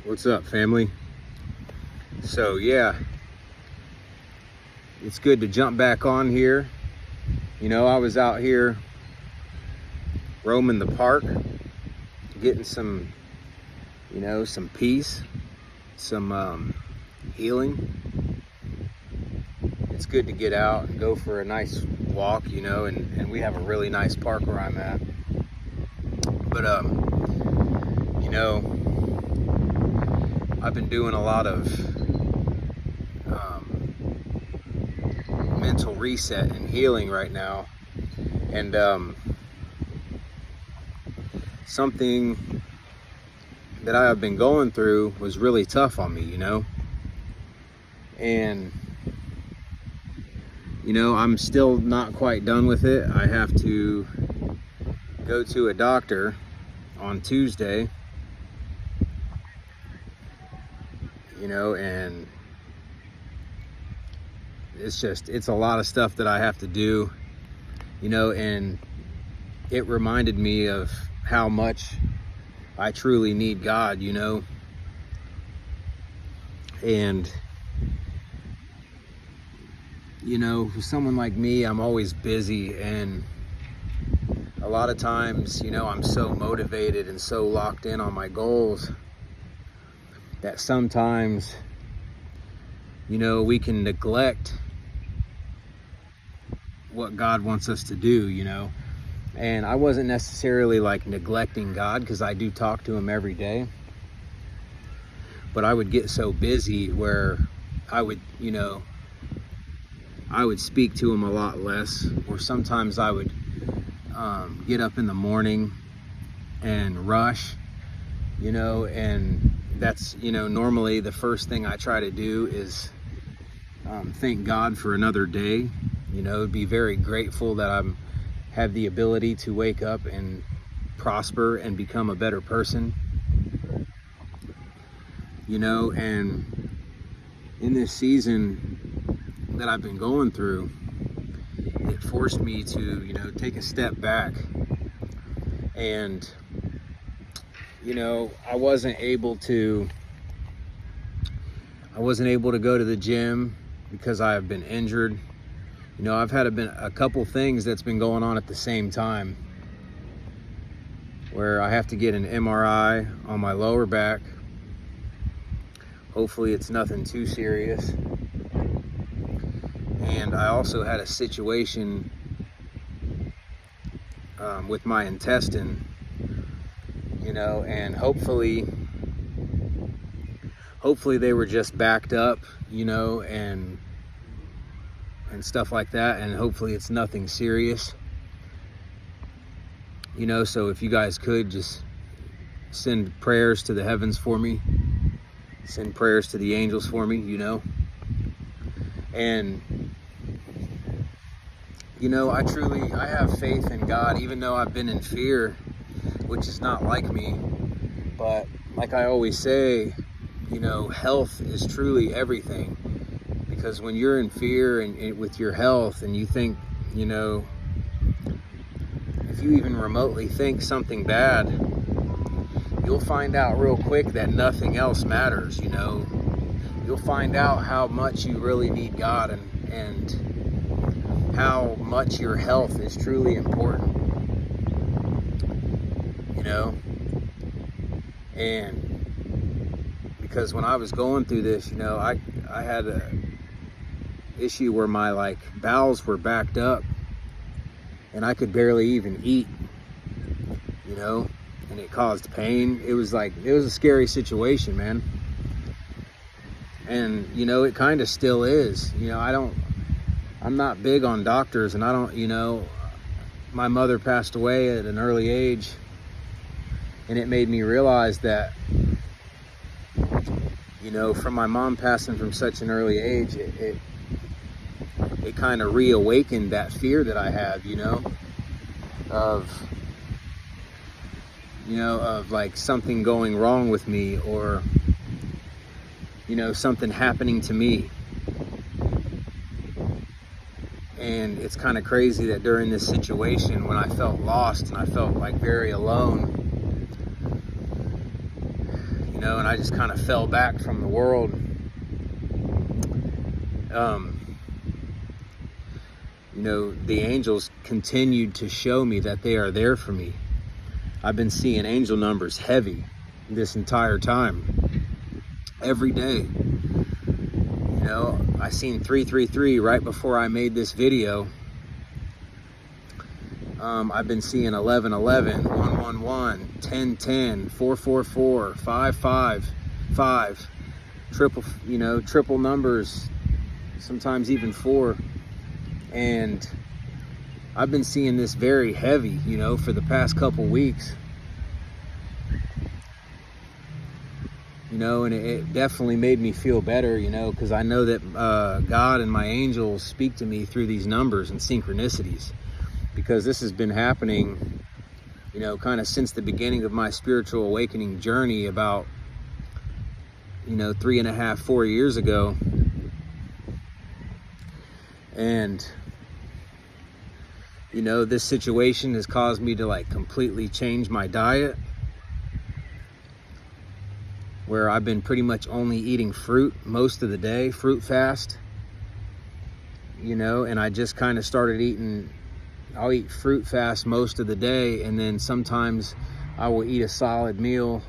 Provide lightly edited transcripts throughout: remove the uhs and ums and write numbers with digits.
What's up, family? So yeah, it's good to jump back on here. I was out here roaming the park, getting some peace, some healing. It's good to get out and go for a nice walk, and we have a really nice park where I'm at. But I've been doing a lot of mental reset and healing right now, and something that I have been going through was really tough on me, and I'm still not quite done with it. I have to go to a doctor on Tuesday, and it's a lot of stuff that I have to do, and it reminded me of how much I truly need God, and for someone like me, I'm always busy, and a lot of times, I'm so motivated and so locked in on my goals that sometimes, we can neglect what God wants us to do, and I wasn't necessarily like neglecting God, because I do talk to him every day, but I would get so busy where I would speak to him a lot less, or sometimes I would get up in the morning and rush, and that's, normally the first thing I try to do is thank God for another day, be very grateful that I have the ability to wake up and prosper and become a better person, and in this season that I've been going through, it forced me to, take a step back, and I wasn't able to go to the gym because I have been injured. I've had a couple things that's been going on at the same time, where I have to get an MRI on my lower back. Hopefully it's nothing too serious. And I also had a situation with my intestine, and hopefully they were just backed up, and stuff like that, and hopefully it's nothing serious, so if you guys could just send prayers to the heavens for me, send prayers to the angels for me, and I have faith in God, even though I've been in fear, which is not like me. But like I always say, health is truly everything, because when you're in fear and with your health, and you think, if you even remotely think something bad, you'll find out real quick that nothing else matters. You'll find out how much you really need God, and how much your health is truly important, and because when I was going through this, I had a issue where my bowels were backed up, and I could barely even eat, and it caused pain. It was a scary situation, man. And it kind of still is. I'm not big on doctors, and I don't, my mother passed away at an early age, and it made me realize that, from my mom passing from such an early age, it kind of reawakened that fear that I have, of something going wrong with me, or, something happening to me. And it's kind of crazy that during this situation, when I felt lost and I felt very alone, and I just kind of fell back from the world. The angels continued to show me that they are there for me. I've been seeing angel numbers heavy this entire time, every day. I seen 333 right before I made this video. I've been seeing 1111, 111, 1010, 444, 555, triple numbers, sometimes even 4. And I've been seeing this very heavy, for the past couple weeks. And it definitely made me feel better, because I know that God and my angels speak to me through these numbers and synchronicities, because this has been happening, kind of since the beginning of my spiritual awakening journey about, 3.5, 4 years ago. And, this situation has caused me to completely change my diet, where I've been pretty much only eating fruit most of the day, fruit fast, and I just kind of started I'll eat fruit fast most of the day, and then sometimes I will eat a solid meal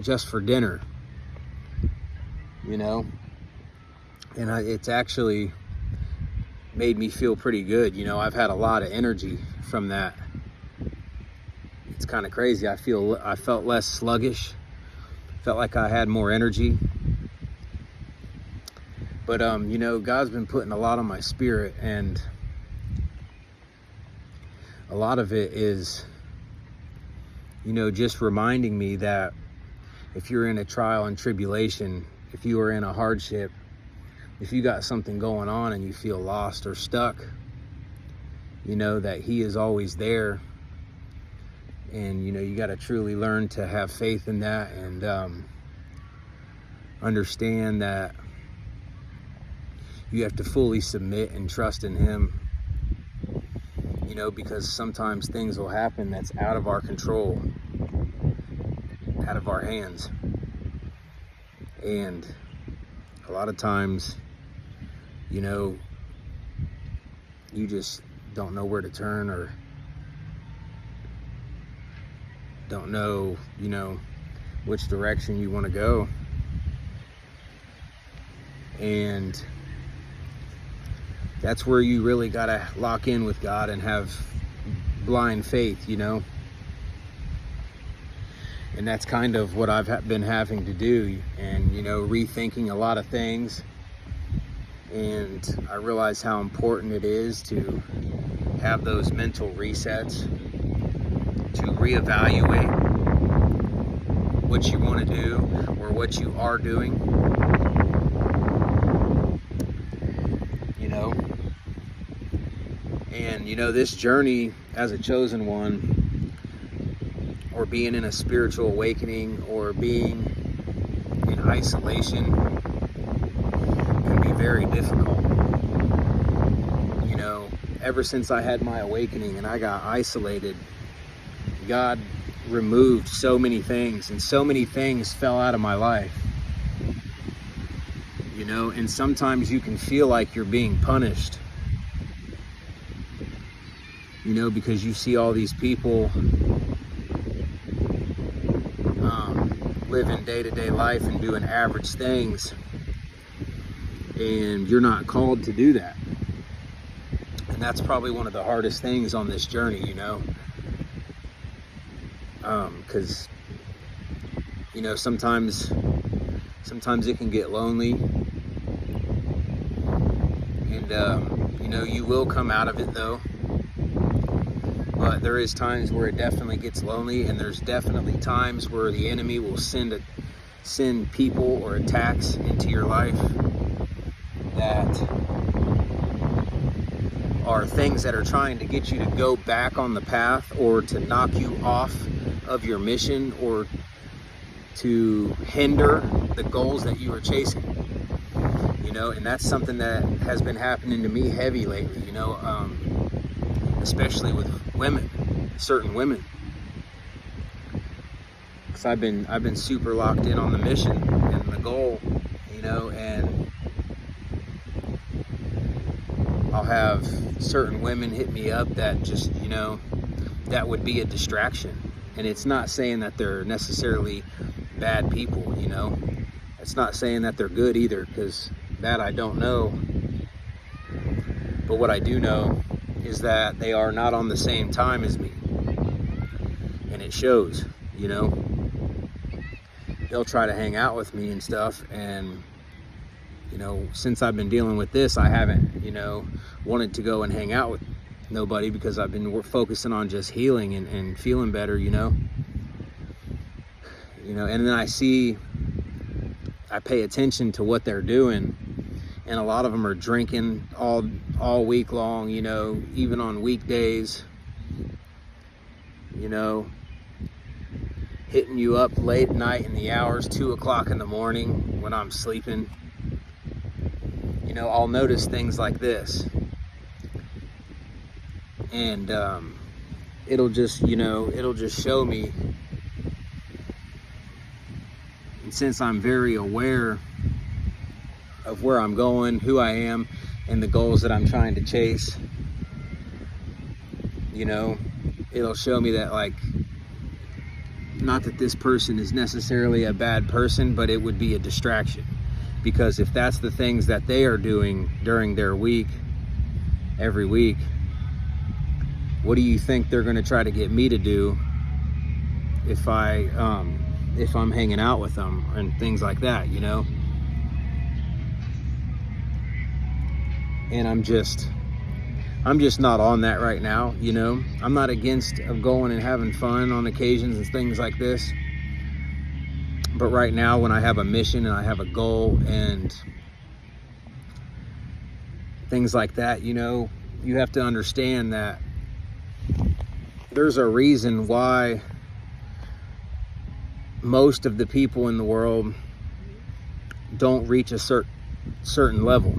just for dinner, and it's actually made me feel pretty good. I've had a lot of energy from that. It's kind of crazy. I felt less sluggish, felt like I had more energy. But God's been putting a lot on my spirit, and a lot of it is just reminding me that if you're in a trial and tribulation, if you are in a hardship, if you got something going on and you feel lost or stuck, that He is always there. And you got to truly learn to have faith in that, and understand that you have to fully submit and trust in Him, because sometimes things will happen that's out of our control, out of our hands. And a lot of times, you just don't know where to turn, or don't know, which direction you want to go. And that's where you really got to lock in with God and have blind faith, And that's kind of what I've been having to do, and, rethinking a lot of things. And I realize how important it is to have those mental resets, to reevaluate what you want to do or what you are doing, And, this journey as a chosen one, or being in a spiritual awakening, or being in isolation, can be very difficult. Ever since I had my awakening and I got isolated, God removed so many things, and so many things fell out of my life. And sometimes you can feel like you're being punished, because you see all these people living day-to-day life and doing average things, and you're not called to do that. And that's probably one of the hardest things on this journey, because sometimes it can get lonely, and you will come out of it though. But there is times where it definitely gets lonely, and there's definitely times where the enemy will send people or attacks into your life that are things that are trying to get you to go back on the path, or to knock you off of your mission, or to hinder the goals that you are chasing. And that's something that has been happening to me heavy lately, especially with women, certain women. because I've been super locked in on the mission and the goal, you know, and I'll have certain women hit me up that just, you know, that would be a distraction. And it's not saying that they're necessarily bad people, you know. It's not saying that they're good either, because that I don't know. But what I do know is that they are not on the same time as me. And it shows, you know. They'll try to hang out with me and stuff, and you know, since I've been dealing with this, I haven't, you know, wanted to go and hang out with nobody, because I've been focusing on just healing and feeling better, you know. And then I pay attention to what they're doing, and a lot of them are drinking all week long, you know, even on weekdays, you know, hitting you up late at night in the hours, 2 o'clock in the morning when I'm sleeping. You know, I'll notice things like this, and it'll just show me. And since I'm very aware of where I'm going, who I am, and the goals that I'm trying to chase, you know, it'll show me that, like, not that this person is necessarily a bad person, but it would be a distraction. Because if that's the things that they are doing during their week, every week, what do you think they're going to try to get me to do if I'm hanging out with them and things like that, you know? And I'm just not on that right now, you know? I'm not against going and having fun on occasions and things like this. But right now, when I have a mission and I have a goal and things like that, you know, you have to understand that there's a reason why most of the people in the world don't reach a certain level.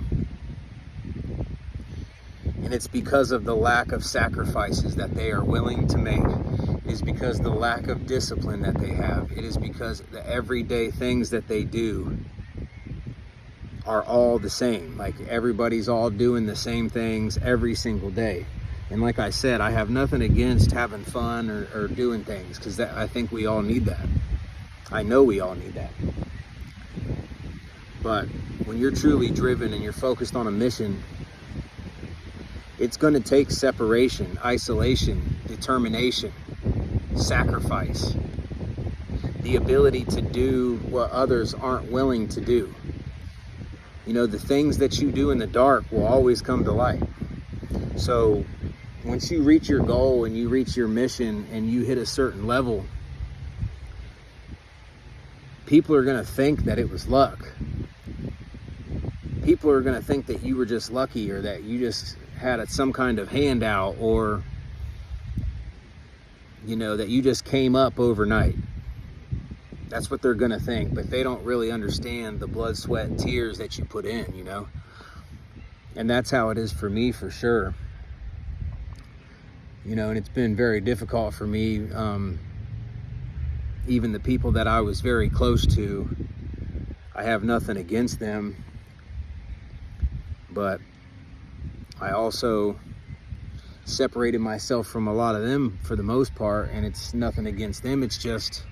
And it's because of the lack of sacrifices that they are willing to make. It is because of the lack of discipline that they have. It is because the everyday things that they do are all the same. Like, everybody's all doing the same things every single day. And like I said, I have nothing against having fun or doing things, because I think we all need that. I know we all need that. But when you're truly driven and you're focused on a mission, it's going to take separation, isolation, determination, sacrifice, the ability to do what others aren't willing to do. You know, the things that you do in the dark will always come to light. So once you reach your goal and you reach your mission and you hit a certain level, people are going to think that it was luck. People are going to think that you were just lucky, or that you just had some kind of handout, or, you know, that you just came up overnight. That's what they're going to think, but they don't really understand the blood, sweat, and tears that you put in, you know. And that's how it is for me, for sure. You know, and it's been very difficult for me. Even the people that I was very close to, I have nothing against them, but I also separated myself from a lot of them for the most part, and it's nothing against them. It's just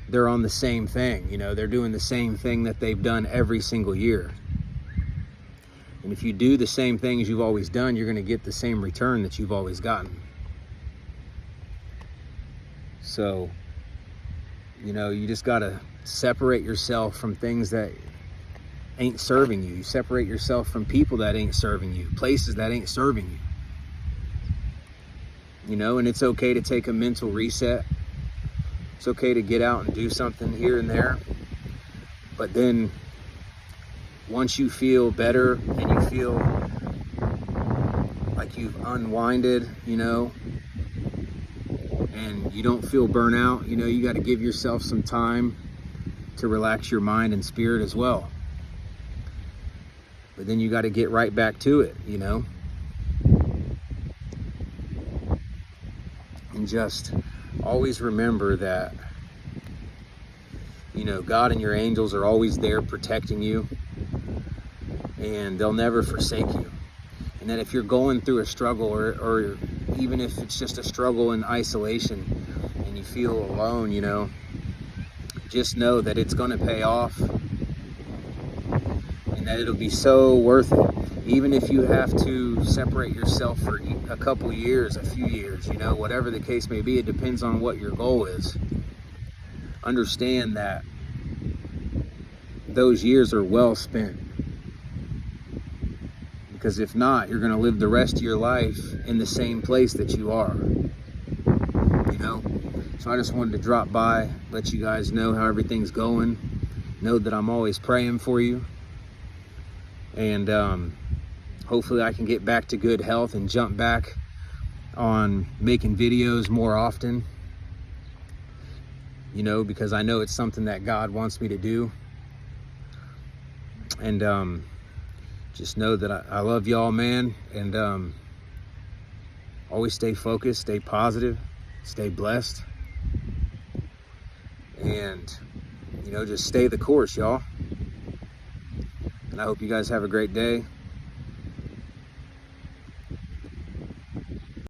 they're on the same thing, you know. They're doing the same thing that they've done every single year. And if you do the same things you've always done, you're going to get the same return that you've always gotten. So, you know, you just got to separate yourself from things that ain't serving you. You separate yourself from people that ain't serving you, places that ain't serving you. You know, and it's okay to take a mental reset. It's okay to get out and do something here and there. But then once you feel better and you feel like you've unwinded, you know, and you don't feel burnout, you know, you got to give yourself some time to relax your mind and spirit as well. But then you got to get right back to it, you know. And just always remember that you know, God and your angels are always there protecting you, and they'll never forsake you. And that if you're going through a struggle, or even if it's just a struggle in isolation and you feel alone, you know, just know that it's going to pay off, and that it'll be so worth it. Even if you have to separate yourself for a couple years, a few years, you know, whatever the case may be, it depends on what your goal is. Understand that those years are well spent. Because if not, you're going to live the rest of your life in the same place that you are. You know? So I just wanted to drop by, let you guys know how everything's going. Know that I'm always praying for you. And hopefully I can get back to good health and jump back on making videos more often. You know, because I know it's something that God wants me to do. And just know that I love y'all, man. And always stay focused, stay positive, stay blessed. And, you know, just stay the course, y'all. And I hope you guys have a great day.